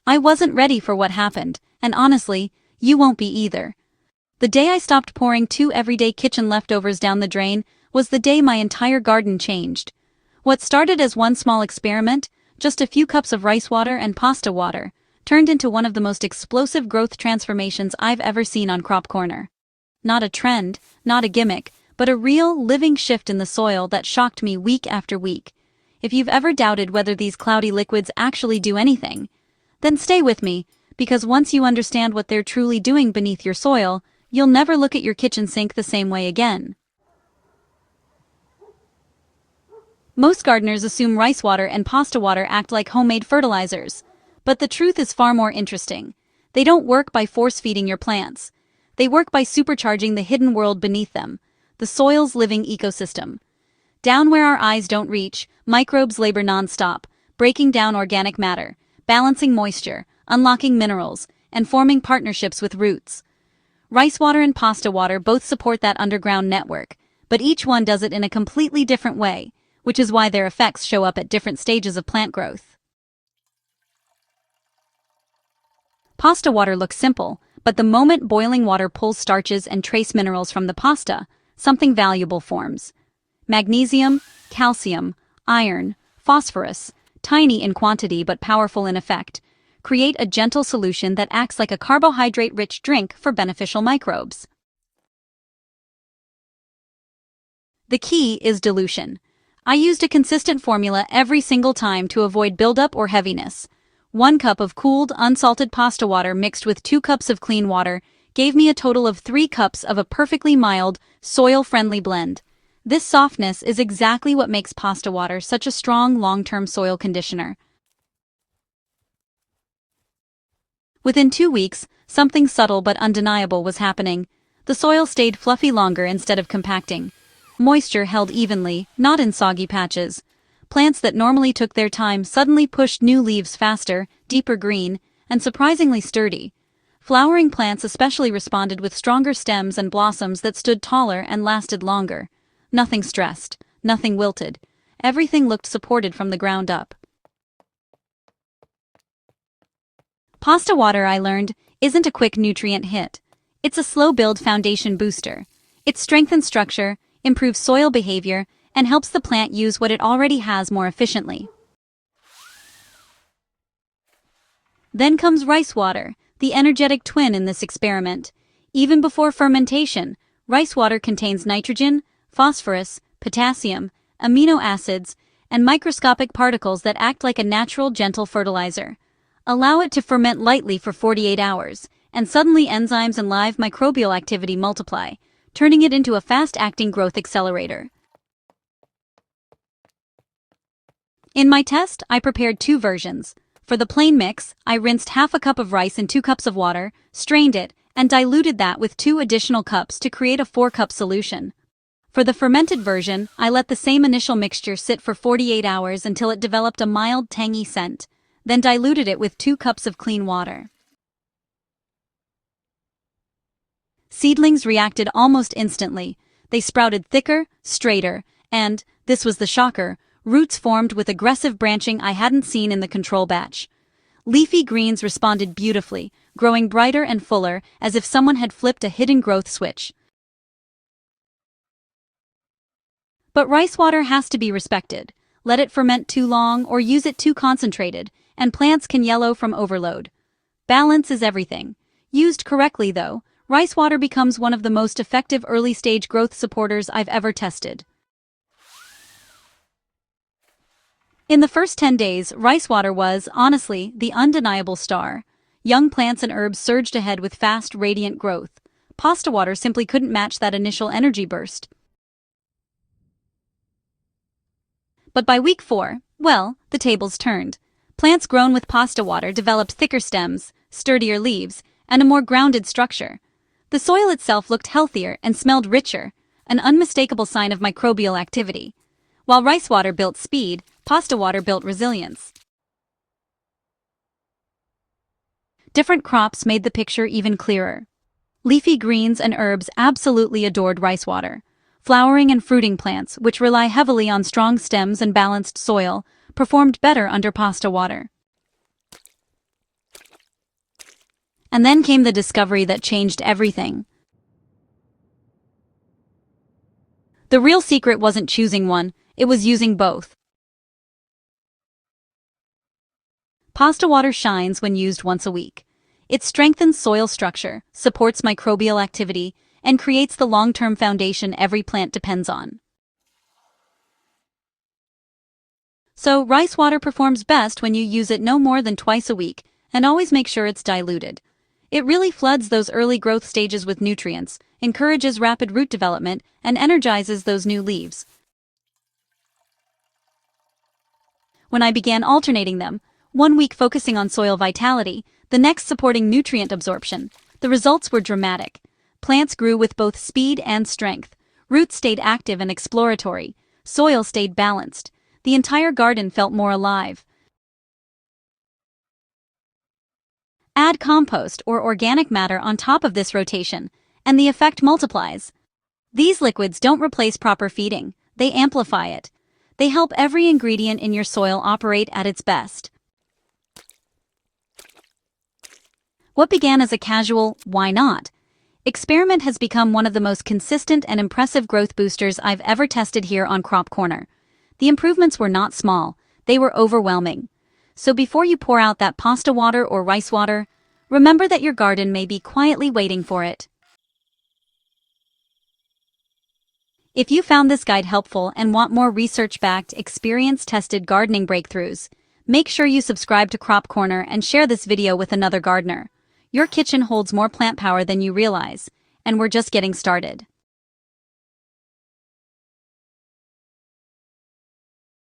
I wasn't ready for what happened, and honestly, you won't be either. The day I stopped pouring 2 everyday kitchen leftovers down the drain was the day my entire garden changed. What started as one small experiment, just a few cups of rice water and pasta water, turned into one of the most explosive growth transformations I've ever seen on Crop Corner. Not a trend, not a gimmick, but a real, living shift in the soil that shocked me week after week. If you've ever doubted whether these cloudy liquids actually do anything, then stay with me, because once you understand what they're truly doing beneath your soil, you'll never look at your kitchen sink the same way again. Most gardeners assume rice water and pasta water act like homemade fertilizers. But the truth is far more interesting. They don't work by force-feeding your plants. They work by supercharging the hidden world beneath them, the soil's living ecosystem. Down where our eyes don't reach, microbes labor non-stop, breaking down organic matter, balancing moisture, unlocking minerals, and forming partnerships with roots. Rice water and pasta water both support that underground network, but each one does it in a completely different way, which is why their effects show up at different stages of plant growth. Pasta water looks simple, but the moment boiling water pulls starches and trace minerals from the pasta, something valuable forms. Magnesium, calcium, iron, phosphorus, tiny in quantity but powerful in effect, create a gentle solution that acts like a carbohydrate-rich drink for beneficial microbes. The key is dilution. I used a consistent formula every single time to avoid buildup or heaviness. 1 cup of cooled, unsalted pasta water mixed with 2 cups of clean water gave me a total of 3 cups of a perfectly mild, soil-friendly blend. This softness is exactly what makes pasta water such a strong long-term soil conditioner. Within 2 weeks, something subtle but undeniable was happening. The soil stayed fluffy longer instead of compacting. Moisture held evenly, not in soggy patches. Plants that normally took their time suddenly pushed new leaves faster, deeper green, and surprisingly sturdy. Flowering plants especially responded with stronger stems and blossoms that stood taller and lasted longer. Nothing stressed, nothing wilted. Everything looked supported from the ground up. Pasta water, I learned, isn't a quick nutrient hit. It's a slow-build foundation booster. It strengthens structure, improves soil behavior, and helps the plant use what it already has more efficiently. Then comes rice water, the energetic twin in this experiment. Even before fermentation, rice water contains nitrogen, phosphorus, potassium, amino acids, and microscopic particles that act like a natural, gentle fertilizer. Allow it to ferment lightly for 48 hours, and suddenly enzymes and live microbial activity multiply, turning it into a fast-acting growth accelerator. In my test, I prepared 2 versions. For the plain mix, I rinsed half a cup of rice in 2 cups of water, strained it, and diluted that with 2 additional cups to create a 4-cup solution. For the fermented version, I let the same initial mixture sit for 48 hours until it developed a mild, tangy scent, then diluted it with 2 cups of clean water. Seedlings reacted almost instantly. They sprouted thicker, straighter, and, this was the shocker, roots formed with aggressive branching I hadn't seen in the control batch. Leafy greens responded beautifully, growing brighter and fuller, as if someone had flipped a hidden growth switch. But rice water has to be respected. Let it ferment too long or use it too concentrated, and plants can yellow from overload. Balance is everything. Used correctly, though, rice water becomes one of the most effective early-stage growth supporters I've ever tested. In the first 10 days, rice water was, honestly, the undeniable star. Young plants and herbs surged ahead with fast, radiant growth. Pasta water simply couldn't match that initial energy burst. But by week 4, well, the tables turned. Plants grown with pasta water developed thicker stems, sturdier leaves, and a more grounded structure. The soil itself looked healthier and smelled richer, an unmistakable sign of microbial activity. While rice water built speed, pasta water built resilience. Different crops made the picture even clearer. Leafy greens and herbs absolutely adored rice water. Flowering and fruiting plants, which rely heavily on strong stems and balanced soil, performed better under pasta water. And then came the discovery that changed everything. The real secret wasn't choosing one, it was using both. Pasta water shines when used once a week. It strengthens soil structure, supports microbial activity, and creates the long-term foundation every plant depends on. So, rice water performs best when you use it no more than twice a week, and always make sure it's diluted. It really floods those early growth stages with nutrients, encourages rapid root development, and energizes those new leaves. When I began alternating them, 1 week focusing on soil vitality, the next supporting nutrient absorption, the results were dramatic. Plants grew with both speed and strength. Roots stayed active and exploratory. Soil stayed balanced. The entire garden felt more alive. Add compost or organic matter on top of this rotation, and the effect multiplies. These liquids don't replace proper feeding, they amplify it. They help every ingredient in your soil operate at its best. What began as a casual, "why not?" experiment has become one of the most consistent and impressive growth boosters I've ever tested here on Crop Corner. The improvements were not small, they were overwhelming. So before you pour out that pasta water or rice water, remember that your garden may be quietly waiting for it. If you found this guide helpful and want more research-backed, experience-tested gardening breakthroughs, make sure you subscribe to Crop Corner and share this video with another gardener. Your kitchen holds more plant power than you realize, and we're just getting started.